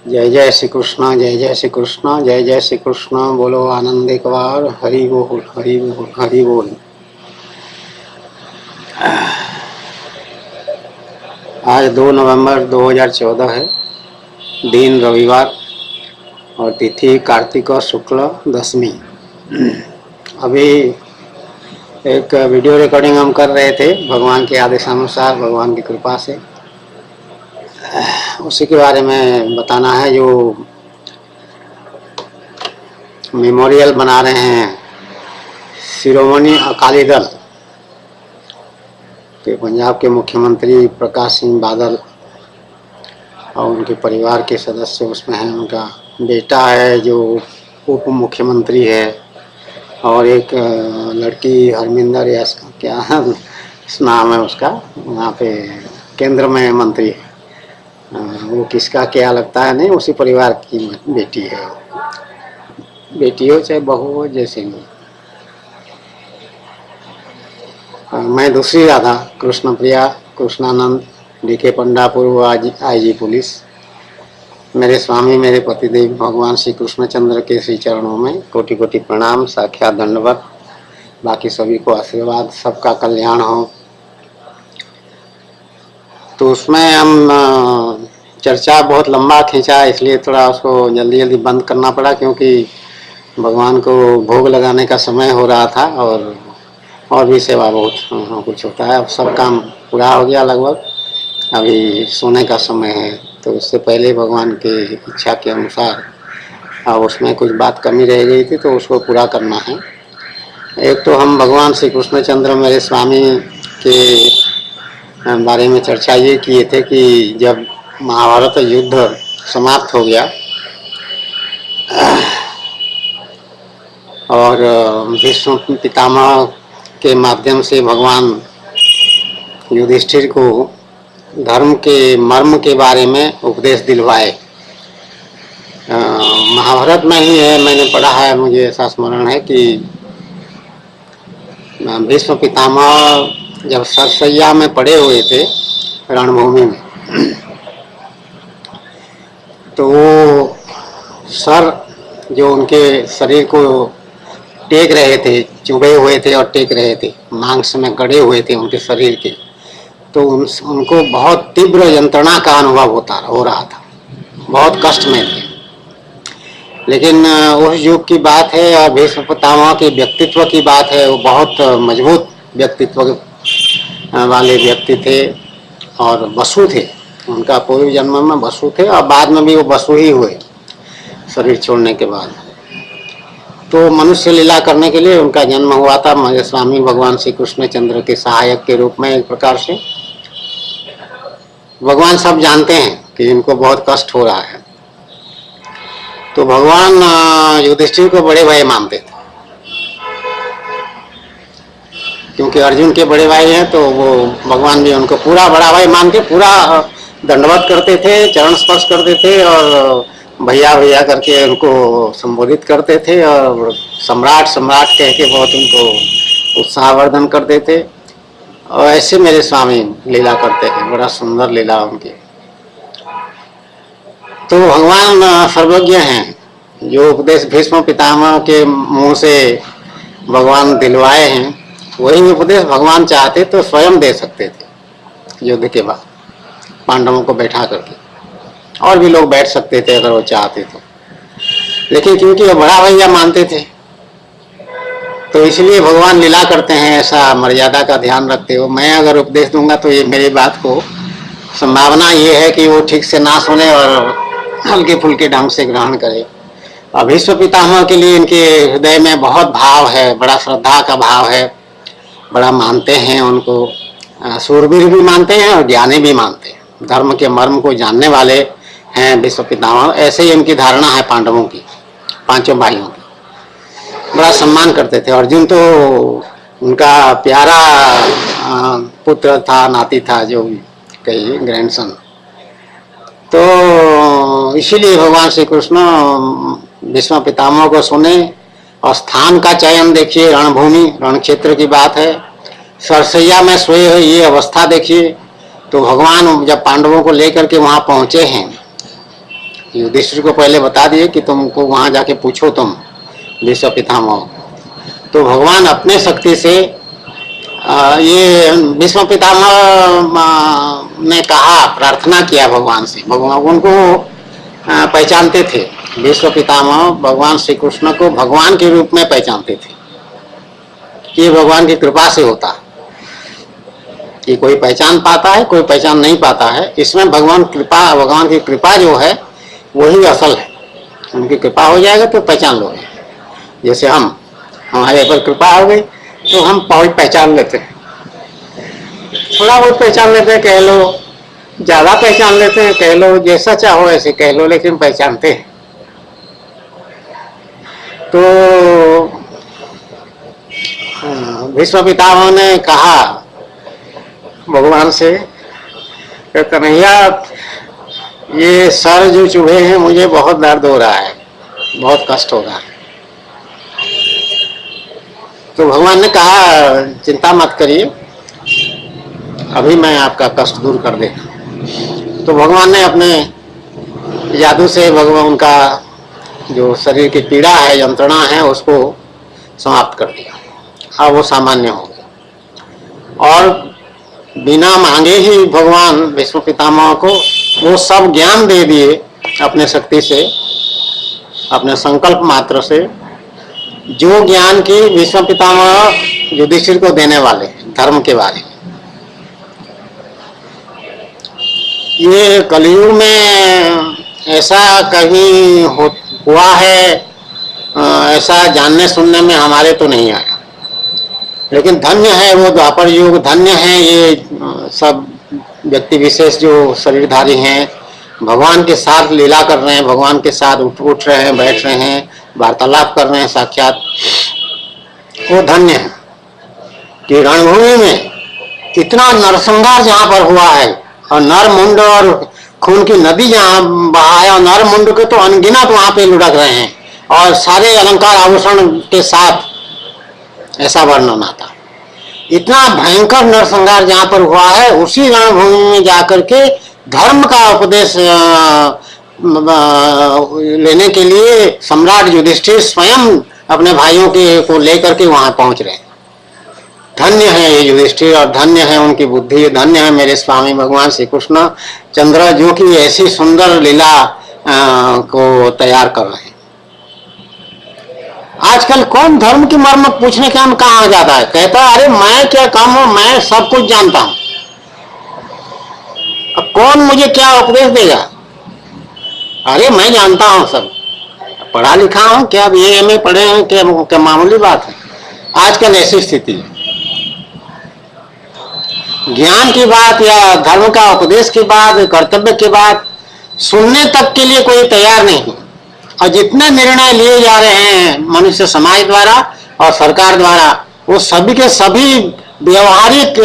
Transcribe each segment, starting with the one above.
जय जय श्री कृष्ण, जय जय श्री कृष्ण, जय जय श्री कृष्ण। बोलो आनंद एक बार, हरि बोल, हरि बोल, हरि बोल। आज 2 नवंबर 2014 है, दिन रविवार और तिथि कार्तिक शुक्ल दशमी। अभी एक वीडियो रिकॉर्डिंग हम कर रहे थे भगवान के आदेशानुसार, भगवान की कृपा से। उसी के बारे में बताना है। जो मेमोरियल बना रहे हैं शिरोमणि अकाली दल के पंजाब के मुख्यमंत्री प्रकाश सिंह बादल और उनके परिवार के सदस्य उसमें हैं। उनका बेटा है जो उप मुख्यमंत्री है, और एक लड़की हरमिंदर या क्या नाम है उसका, वहाँ पे केंद्र में मंत्री है। वो किसका क्या लगता है नहीं, उसी परिवार की बेटी है। बेटी हो चाहे बहू हो, जैसे भी। मैं दूसरी राधा कृष्ण प्रिया कृष्णानंद डीके पंडा, पूर्व आईजी पुलिस। मेरे स्वामी, मेरे पतिदेव भगवान श्री कृष्णचंद्र के श्री चरणों में कोटि कोटि प्रणाम, साक्षात दंडवत। बाकी सभी को आशीर्वाद, सबका कल्याण हो। तो उसमें हम चर्चा बहुत लंबा खींचा, इसलिए थोड़ा उसको जल्दी जल्दी बंद करना पड़ा, क्योंकि भगवान को भोग लगाने का समय हो रहा था और भी सेवा बहुत कुछ होता है। अब सब काम पूरा हो गया लगभग, अभी सोने का समय है। तो उससे पहले भगवान की इच्छा के अनुसार अब उसमें कुछ बात कमी रह गई थी, तो उसको पूरा करना है। एक तो हम भगवान श्री कृष्णचंद्र मेरे स्वामी के बारे में चर्चा ये किए थे कि जब महाभारत युद्ध समाप्त हो गया और भीष्म पितामह के माध्यम से भगवान युधिष्ठिर को धर्म के मर्म के बारे में उपदेश दिलवाए। महाभारत में ही है, मैंने पढ़ा है, मुझे ऐसा स्मरण है कि भीष्म पितामह जब सरसैया में पड़े हुए थे रणभूमि में, तो वो सर जो उनके शरीर को टेक रहे थे, चुभे हुए थे और टेक रहे थे, मांस में गड़े हुए थे उनके शरीर के, तो उनको बहुत तीव्र यंत्रणा का अनुभव हो रहा था, बहुत कष्ट में थे। लेकिन उस युग की बात है और भीष्म पितामह के व्यक्तित्व की बात है। वो बहुत मजबूत व्यक्तित्व वाले व्यक्ति थे और वसु थे। उनका पूर्व जन्म में वसु थे और बाद में भी वो वसु ही हुए शरीर छोड़ने के बाद। तो मनुष्य लीला करने के लिए उनका जन्म हुआ था। मेरे स्वामी भगवान श्री कृष्णचंद्र के सहायक के रूप में। एक प्रकार से भगवान सब जानते हैं कि इनको बहुत कष्ट हो रहा है, तो भगवान युधिष्ठिर को बड़े भाई मानते थे, क्योंकि अर्जुन के बड़े भाई हैं। तो वो भगवान भी उनको पूरा बड़ा भाई मान के पूरा दंडवत करते थे, चरण स्पर्श करते थे और भैया भैया करके उनको संबोधित करते थे और सम्राट सम्राट कह के बहुत उनको उत्साहवर्धन करते थे। और ऐसे मेरे स्वामी लीला करते हैं, बड़ा सुंदर लीला उनकी। तो भगवान सर्वज्ञ हैं। जो उपदेश भीष्म पितामह के मुंह से भगवान दिलवाए हैं, वही उपदेश भगवान चाहते तो स्वयं दे सकते थे युद्ध के बाद, पांडवों को बैठा करके। और भी लोग बैठ सकते थे अगर वो चाहते तो, लेकिन क्योंकि वो बड़ा भैया मानते थे, तो इसलिए भगवान लीला करते हैं। ऐसा मर्यादा का ध्यान रखते हो। मैं अगर उपदेश दूंगा तो ये मेरी बात को संभावना ये है कि वो ठीक से ना सुने और हल्के फुल्के ढंग से ग्रहण करे। भीष्म पितामह के लिए इनके हृदय में बहुत भाव है, बड़ा श्रद्धा का भाव है, बड़ा मानते हैं उनको। सूरवीर भी मानते हैं और ज्ञानी भी मानते हैं, धर्म के मर्म को जानने वाले हैं भीष्म पितामह। ऐसे ही उनकी धारणा है पांडवों की, पांचों भाइयों की, बड़ा सम्मान करते थे। अर्जुन तो उनका प्यारा पुत्र था, नाती था, जो भी कहिए, ग्रैंडसन। तो इसीलिए भगवान श्री कृष्ण भीष्म पितामह को सुने। और स्थान का चयन देखिए, रणभूमि रण क्षेत्र की बात है, सरसैया में सोए हुए ये अवस्था देखिए। तो भगवान जब पांडवों को लेकर के वहां पहुंचे हैं, युधिष्ठिर को पहले बता दिए कि तुमको वहां जाके पूछो तुम भीष्म पितामह। तो भगवान अपने शक्ति से ये भीष्म पितामह ने कहा, प्रार्थना किया भगवान से। भगवान उनको पहचानते थे, भीष्म पितामह भगवान श्री कृष्ण को भगवान के रूप में पहचानते थे कि ये भगवान की कृपा से होता, कि कोई पहचान पाता है कोई पहचान नहीं पाता है। इसमें भगवान की कृपा जो है वही असल है। उनकी कृपा हो जाएगा तो पहचान लोगे। जैसे हमारे ऊपर कृपा हो गई तो हम पहचान लेते हैं, थोड़ा बहुत पहचान लेते हैं कह लो, ज्यादा पहचान लेते हैं कह लो, जैसा चाहो ऐसे कह लो, लेकिन पहचानते हैं। तो भीष्म पितामह ने कहा भगवान से, कन्हैया ये सर जो चुभे हैं मुझे बहुत दर्द हो रहा है, बहुत कष्ट हो रहा है। तो भगवान ने कहा चिंता मत करिए, अभी मैं आपका कष्ट दूर कर दे। तो भगवान ने अपने जादू से भगवान उनका जो शरीर की पीड़ा है, यंत्रणा है, उसको समाप्त कर दिया। अब वो सामान्य हो गया और बिना मांगे ही भगवान भीष्म पितामह को वो सब ज्ञान दे दिए अपने शक्ति से, अपने संकल्प मात्र से, जो ज्ञान की भीष्म पितामह युधिष्ठिर को देने वाले धर्म के बारे में। ये कलयुग में ऐसा कहीं हुआ है, ऐसा जानने सुनने में हमारे तो नहीं आया। लेकिन धन्य है वो द्वापर युग, धन्य है ये सब व्यक्ति विशेष जो शरीरधारी हैं, भगवान के साथ लीला कर रहे हैं, भगवान के साथ उठ रहे हैं, बैठ रहे हैं, वार्तालाप कर रहे हैं साक्षात। वो धन्य है कि रणभूमि में इतना नरसंहार जहाँ पर हुआ है और नर मुंड और खून की नदी जहाँ बहाया, नर मुंड के तो अनगिनत वहां पे लुढ़क रहे हैं और सारे अलंकार आभूषण के साथ, ऐसा वर्णन आता। इतना भयंकर नरसंहार जहाँ पर हुआ है, उसी रणभूमि में जाकर के धर्म का उपदेश लेने के लिए सम्राट युधिष्ठिर स्वयं अपने भाइयों के को लेकर के वहां पहुंच रहे हैं। धन्य है ये युधिष्ठिर और धन्य है उनकी बुद्धि, धन्य है मेरे स्वामी भगवान श्री कृष्ण चंद्र, जो कि ऐसी सुंदर लीला को तैयार कर रहे हैं। आजकल कौन धर्म की मर्म पूछने के हम कहाँ जाता है, कहता है अरे मैं क्या कम हूं, मैं सब कुछ जानता हूं, अब कौन मुझे क्या उपदेश देगा। अरे मैं जानता हूं सब, पढ़ा लिखा हूं, क्या BA MA पढ़े हैं, क्या मामूली बात है। आजकल ऐसी स्थिति है, ज्ञान की बात या धर्म का उपदेश की बात, कर्तव्य की बात सुनने तक के लिए कोई तैयार नहीं। और जितने निर्णय लिए जा रहे हैं मनुष्य समाज द्वारा और सरकार द्वारा, वो सभी के सभी व्यवहारिक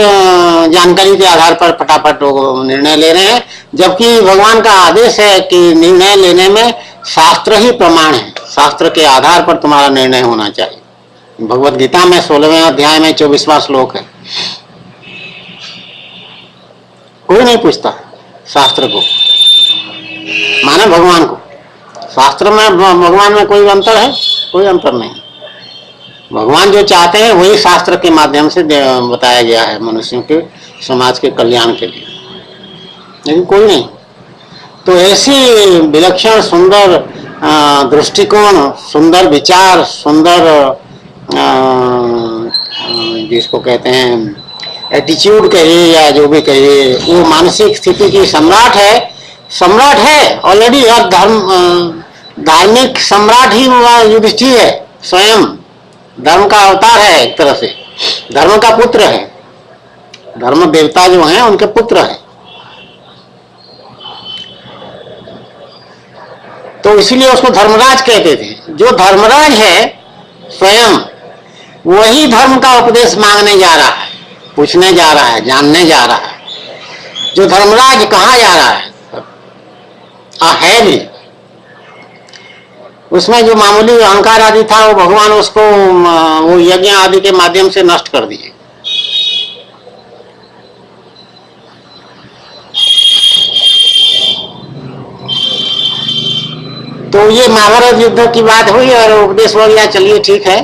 जानकारी के आधार पर फटाफट निर्णय ले रहे हैं, जबकि भगवान का आदेश है कि निर्णय लेने में शास्त्र ही प्रमाण है, शास्त्र के आधार पर तुम्हारा निर्णय होना चाहिए। भगवत गीता में 16वें अध्याय में 24वां श्लोक है। कोई नहीं पूछता शास्त्र को, माने भगवान को। शास्त्र में भगवान में कोई अंतर है? कोई अंतर नहीं। भगवान जो चाहते हैं वही शास्त्र के माध्यम से बताया गया है मनुष्यों के समाज के कल्याण के लिए, लेकिन कोई नहीं। तो ऐसी विलक्षण सुंदर दृष्टिकोण, सुंदर विचार, सुंदर जिसको कहते हैं एटीट्यूड कहिए या जो भी कहिए, वो मानसिक स्थिति की सम्राट है ऑलरेडी। और धार्मिक सम्राट ही युधिष्ठिर है, स्वयं धर्म का अवतार है, एक तरह से धर्म का पुत्र है, धर्म देवता जो हैं उनके पुत्र हैं। तो इसीलिए उसको धर्मराज कहते थे। जो धर्मराज है स्वयं वही धर्म का उपदेश मांगने जा रहा है, पूछने जा रहा है, जानने जा रहा है। जो धर्मराज कहाँ जा रहा है, है भी उसमें जो मामूली अहंकार आदि था वो भगवान उसको वो यज्ञ आदि के माध्यम से नष्ट कर दिए। तो ये महाभारत युद्ध की बात हुई और उपदेश हो गया, चलिए ठीक है।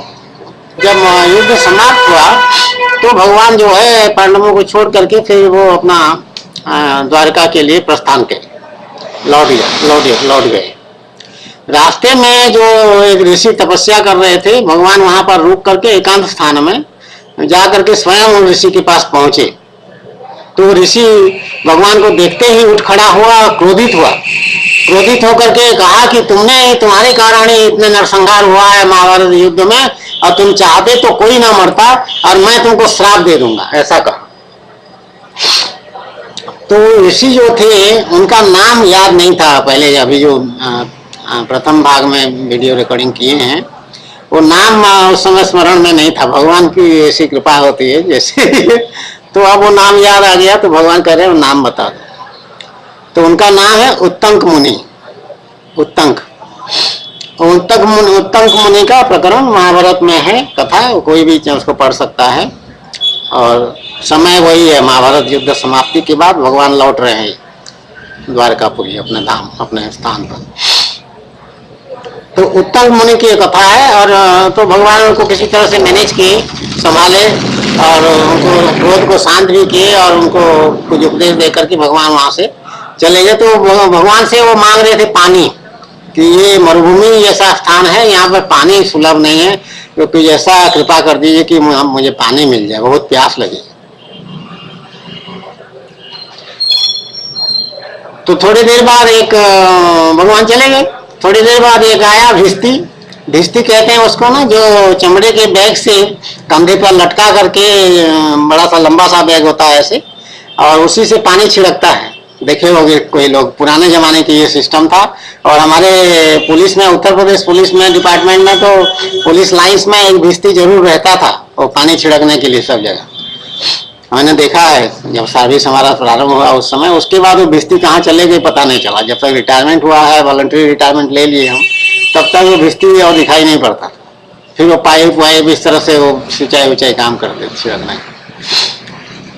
जब युद्ध समाप्त हुआ तो भगवान जो है पांडवों को छोड़ करके फिर वो अपना द्वारका के लिए प्रस्थान के लौट गए। रास्ते में जो एक ऋषि तपस्या कर रहे थे, भगवान वहां पर रुक करके एकांत स्थान में जा करके स्वयं उस ऋषि के पास पहुंचे। तो ऋषि भगवान को देखते ही उठ खड़ा हुआ, क्रोधित होकर के कहा कि तुम्हारे कारण ही इतने नरसंहार हुआ है महाभारत युद्ध में, और तुम चाहते तो कोई ना मरता और मैं तुमको श्राप दे दूंगा, ऐसा कहा। तो ऋषि जो थे उनका नाम याद नहीं था पहले, अभी जो प्रथम भाग में वीडियो रिकॉर्डिंग किए हैं वो नाम उस समय स्मरण में नहीं था। भगवान की ऐसी कृपा होती है जैसे तो अब वो नाम याद आ गया, तो भगवान कह रहे हैं नाम बता दो। तो उनका नाम है उत्तंक मुनि। उत्तंक मुनि का प्रकरण महाभारत में है, कथा, कोई भी उसको पढ़ सकता है। और समय वही है, महाभारत युद्ध समाप्ति के बाद भगवान लौट रहे हैं द्वारकापुरी अपने धाम, अपने स्थान पर। तो उत्तंक मुनि की कथा है। और तो भगवान उनको किसी तरह से मैनेज किए, संभाले और उनको क्रोध को शांत भी किए और उनको कुछ उपदेश देकर के भगवान वहां से चले गए। तो भगवान से वो मांग रहे थे पानी, कि ये मरुभूमि ऐसा स्थान है, यहाँ पर पानी सुलभ नहीं है, तो कुछ ऐसा कृपा कर दीजिए कि मुझे पानी मिल जाए, बहुत प्यास लगी। तो थोड़ी देर बाद एक भगवान चले गए। थोड़ी देर बाद एक आया भिस्ती कहते हैं उसको ना, जो चमड़े के बैग से कंधे पर लटका करके, बड़ा सा लंबा सा बैग होता है ऐसे, और उसी से पानी छिड़कता है। देखे होंगे कोई लोग, पुराने जमाने की ये सिस्टम था। और हमारे पुलिस में, उत्तर प्रदेश पुलिस में डिपार्टमेंट में तो पुलिस लाइंस में एक भिस्ती जरूर रहता था वो पानी छिड़कने के लिए सब जगह। मैंने देखा है जब सर्विस हमारा प्रारंभ हुआ उस समय, उसके बाद वो भिस्ती कहाँ चले गए पता नहीं चला। जब तक रिटायरमेंट हुआ है, वॉलंटरी रिटायरमेंट ले लिए हम, तब तक वो भिस्ती और दिखाई नहीं पड़ता। फिर वो पाइप वाइप इस तरह से वो सिंचाई काम करते छिड़कने।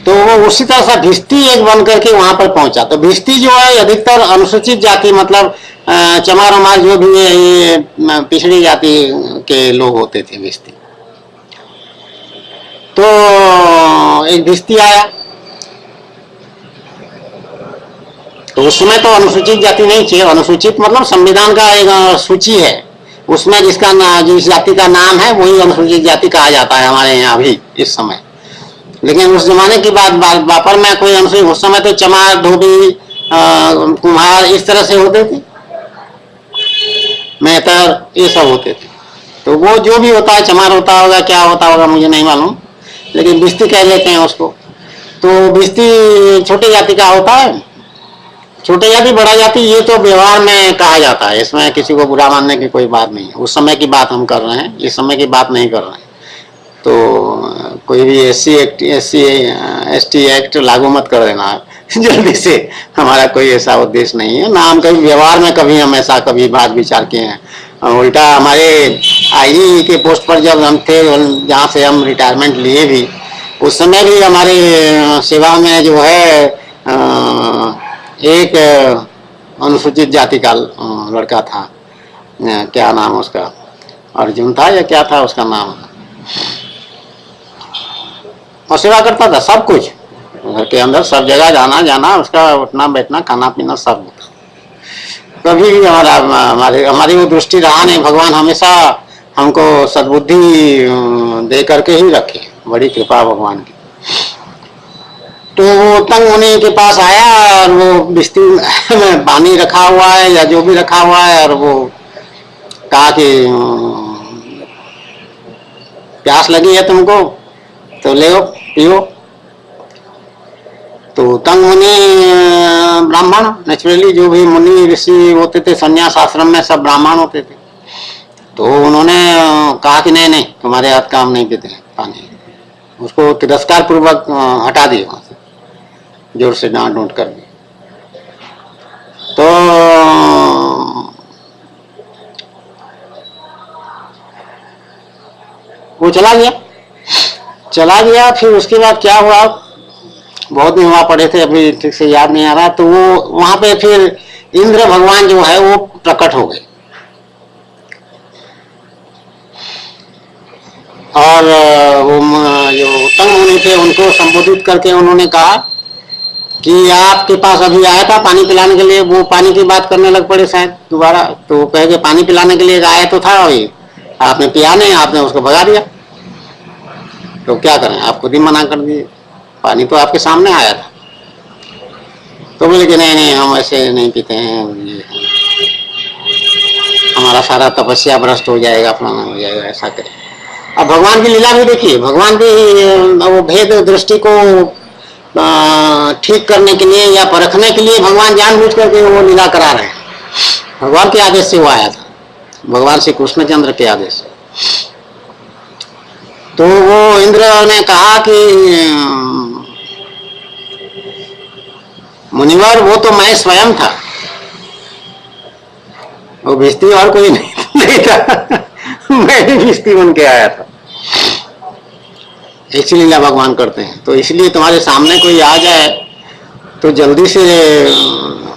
तो वो उसी तरह से भिस्ती एक बन करके वहां पर पहुंचा। तो भिस्ती जो है अधिकतर अनुसूचित जाति, मतलब चमार वमार जो भी है, ये पिछड़ी जाति के लोग होते थे भिस्ती। तो एक भिस्ती आया, तो उस समय तो अनुसूचित जाति नहीं चाहिए। अनुसूचित मतलब संविधान का एक सूची है, उसमें जिस जाति का नाम है वही अनुसूचित जाति कहा जाता है हमारे यहाँ भी इस समय। लेकिन उस जमाने की बात, बापर में कोई अनुसूचित, उस समय तो चमार, धोबी, कुम्हार इस तरह से होते थे, मेहतर ये सब होते थे। तो वो जो भी होता है, चमार होता होगा, क्या होता होगा मुझे नहीं मालूम, लेकिन भिस्ती कह लेते हैं उसको। तो भिस्ती छोटी जाति का होता है। छोटे जाति बड़ा जाति ये तो व्यवहार में कहा जाता है, इसमें किसी को बुरा मानने की कोई बात नहीं है। उस समय की बात हम कर रहे हैं, इस समय की बात नहीं कर रहे हैं। तो कोई भी SC/ST एक्ट लागू मत कर देना जल्दी से, हमारा कोई ऐसा उद्देश्य नहीं है ना। हम कभी व्यवहार में कभी हम ऐसा कभी बात विचार किए हैं। उल्टा हमारे IG के पोस्ट पर जब हम थे, जहाँ से हम रिटायरमेंट लिए भी, उस समय भी हमारे सेवा में जो है एक अनुसूचित जाति का लड़का था, क्या नाम उसका, अर्जुन था या क्या था उसका नाम, और सेवा करता था सब कुछ घर के अंदर, सब जगह जाना उसका, उठना बैठना खाना पीना सब। कभी भी हमारी वो दृष्टि रहा नहीं। भगवान हमेशा हमको सद्बुद्धि दे करके ही रखे, बड़ी कृपा भगवान की। तो वो उत्तंक मुनि के पास आया और वो बिस्ती में पानी रखा हुआ है या जो भी रखा हुआ है, और वो कहा कि प्यास लगी है तुमको तो ले पियो। तो उत्तंक मुनि ब्राह्मण, नेचुरली जो भी मुनि ऋषि होते थे संन्यास आश्रम में सब ब्राह्मण होते थे। तो उन्होंने कहा कि नहीं तुम्हारे हाथ का हम नहीं पीते पानी। उसको तिरस्कार पूर्वक हटा दिया वहां से, जोर से डांट कर दी। तो वो चला गया। फिर उसके बाद क्या हुआ, बहुत दिन वहां पड़े थे, अभी ठीक से याद नहीं आ रहा। तो वो वहां पे फिर इंद्र भगवान जो है वो प्रकट हो गए। और वो जो उत्तम मुनि थे उनको संबोधित करके उन्होंने कहा कि आपके पास अभी आया था पानी पिलाने के लिए, वो पानी की बात करने लग पड़े शायद दोबारा, तो वो कहे कि पानी पिलाने के लिए आया तो था वही, आपने पिया नहीं, आपने उसको भगा दिया, तो क्या करें, आप खुद ही मना कर दिए, पानी तो आपके सामने आया था। तो बोले कि नहीं नहीं हम ऐसे नहीं पीते हैं, हमारा सारा तपस्या भ्रष्ट हो जाएगा, फलाना हो जाएगा, ऐसा करें। अब भगवान की लीला भी देखिए, भगवान भी वो भेद दृष्टि को ठीक करने के लिए या परखने के लिए भगवान जानबूझ करके वो लीला करा रहे हैं। भगवान के आदेश से वो आया था, भगवान श्री कृष्णचंद्र के आदेश से। तो वो इंद्र ने कहा कि मुनिवर वो तो मैं स्वयं था, वो भिस्ती और कोई नहीं था, मैं ही भिस्ती बन के आया था। ऐसी लीला भगवान करते हैं। तो इसलिए तुम्हारे सामने कोई आ जाए तो जल्दी से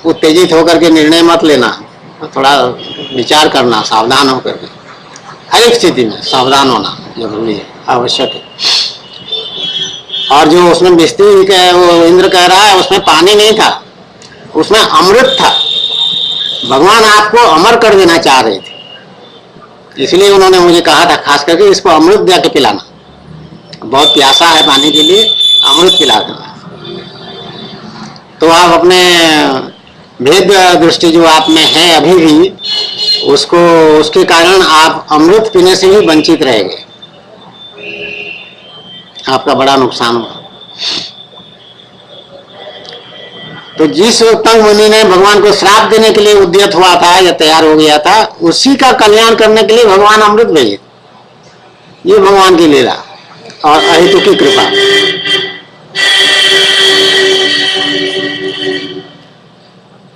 उत्तेजित होकर के निर्णय मत लेना, थोड़ा विचार करना, सावधान होकर के, हर एक स्थिति में सावधान होना जरूरी है, आवश्यक है। और जो उसमें भिस्ती वो इंद्र कह रहा है उसमें पानी नहीं था, उसमें अमृत था। भगवान आपको अमर कर देना चाह रहे थे, इसलिए उन्होंने मुझे कहा था खास करके इसको अमृत दे के पिलाना, बहुत प्यासा है पानी के लिए, अमृत पिला देना। तो आप अपने भेद दृष्टि जो आप में है अभी भी, उसको उसके कारण आप अमृत पीने से ही वंचित रहेंगे, आपका बड़ा नुकसान होगा। तो जिस उत्तम मुनि ने भगवान को श्राप देने के लिए उद्यत हुआ था या तैयार हो गया था, उसी का कल्याण करने के लिए भगवान अमृत भेजे। ये भगवान की लीला और अहेतु की कृपा।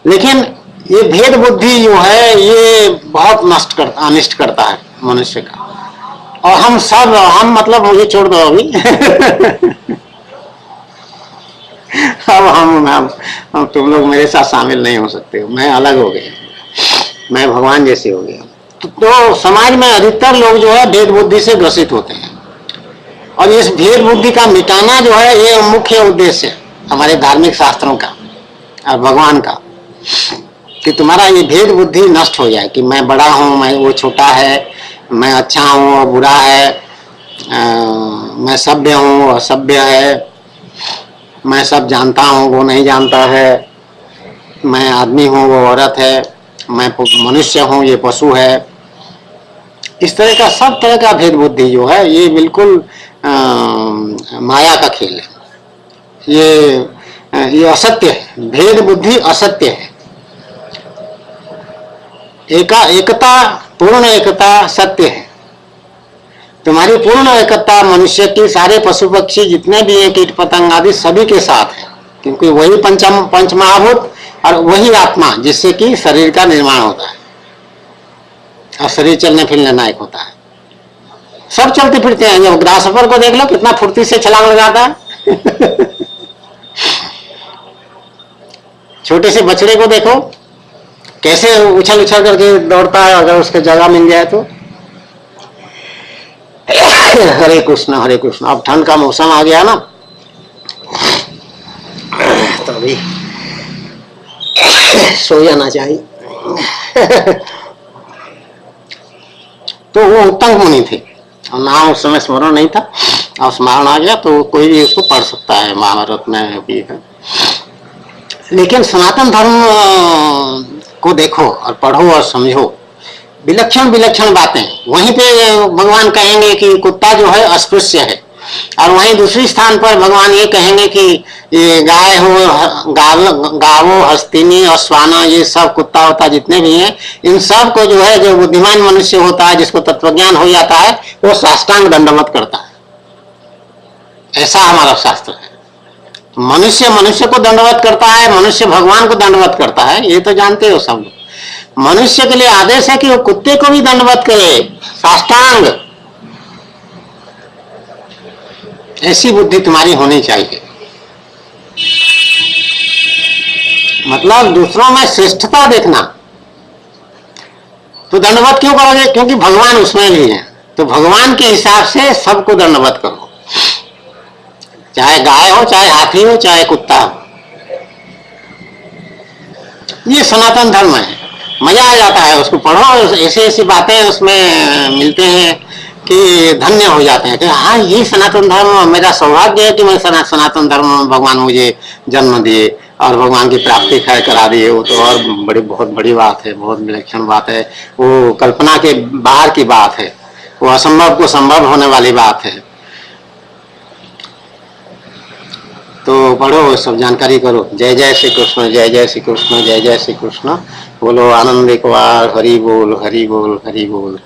लेकिन ये भेद बुद्धि जो है ये बहुत अनिष्ट करता है मनुष्य का। और हम मतलब मुझे छोड़ दो अभी अब हम तुम लोग मेरे साथ शामिल नहीं हो सकते, मैं अलग हो गया, मैं भगवान जैसे हो गया। तो समाज में अधिकतर लोग जो है भेद बुद्धि से ग्रसित होते हैं, और इस भेद बुद्धि का मिटाना जो है ये मुख्य उद्देश्य है हमारे धार्मिक शास्त्रों का और भगवान का, कि तुम्हारा ये भेद बुद्धि नष्ट हो जाए कि मैं बड़ा हूं, मैं वो छोटा है, मैं अच्छा हूं वो बुरा है, मैं सभ्य हूं वो असभ्य है, मैं सब जानता हूं वो नहीं जानता है, मैं आदमी हूं वो औरत है, मैं मनुष्य हूं ये पशु है। इस तरह का सब तरह का भेद बुद्धि जो है ये बिल्कुल माया का खेल है, ये असत्य है, भेद बुद्धि असत्य है। एकता, पूर्ण एकता सत्य है। तुम्हारी पूर्ण एकता मनुष्य की सारे पशु पक्षी जितने भी हैं, कीट पतंग आदि सभी के साथ है, क्योंकि वही पंच महाभूत और वही आत्मा जिससे कि शरीर का निर्माण होता है और शरीर चलने फिरने लायक होता है। सब चलते फिरते हैं। जब ग्रासहॉपर को देख लो कितना फुर्ती से छलांग लगाता है छोटे से बछड़े को देखो कैसे उछल उछल करके दौड़ता है, अगर उसके जगह मिल जाए तो। हरे कृष्ण हरे कृष्ण। अब ठंड का मौसम आ गया ना, तो अभी सो जाना चाहिए। तो वो उत्तम मुनि थे, नाम उस समय स्मरण नहीं था, और स्मरण आ गया तो कोई भी उसको पढ़ सकता है, महाभारत में भी है। लेकिन सनातन धर्म को देखो और पढ़ो और समझो, विलक्षण विलक्षण बातें। वहीं पे भगवान कहेंगे कि कुत्ता जो है अस्पृश्य है, और वहीं दूसरी स्थान पर भगवान ये कहेंगे कि ये गाय हो, गावो, हस्तिनी और स्वाना, ये सब कुत्ता होता जितने भी हैं, इन सब को जो है, जो बुद्धिमान मनुष्य होता है जिसको तत्वज्ञान हो जाता है, वो साष्टांग दंडवत करता है। ऐसा हमारा शास्त्र है। मनुष्य मनुष्य को दंडवत करता है, मनुष्य भगवान को दंडवत करता है, ये तो जानते हो सब। मनुष्य के लिए आदेश है कि वो कुत्ते को भी दंडवत करे, साष्टांग। ऐसी बुद्धि तुम्हारी होनी चाहिए। मतलब दूसरों में श्रेष्ठता देखना। तो दंडवत क्यों करोगे? क्योंकि भगवान उसमें भी है, तो भगवान के हिसाब से सबको दंडवत करो, चाहे गाय हो, चाहे हाथी हो, चाहे कुत्ता हो। ये सनातन धर्म है, मजा आ जाता है उसको पढ़ो, ऐसी ऐसी बातें उसमें मिलते हैं कि धन्य हो जाते हैं कि हाँ ये सनातन धर्म, मेरा सौभाग्य है कि मैं सनातन धर्म में भगवान मुझे जन्म दिए और भगवान की प्राप्ति करा दिए। वो तो और बहुत बड़ी बात है, बहुत विलक्षण बात है, वो कल्पना के बाहर की बात है, वो असंभव को संभव होने वाली बात है। तो पढ़ो, सब जानकारी करो। जय जय श्री कृष्ण, जय जय श्री कृष्ण, जय जय श्री कृष्ण। बोलो आनंद एक बार, हरि बोल हरि बोल हरि बोल।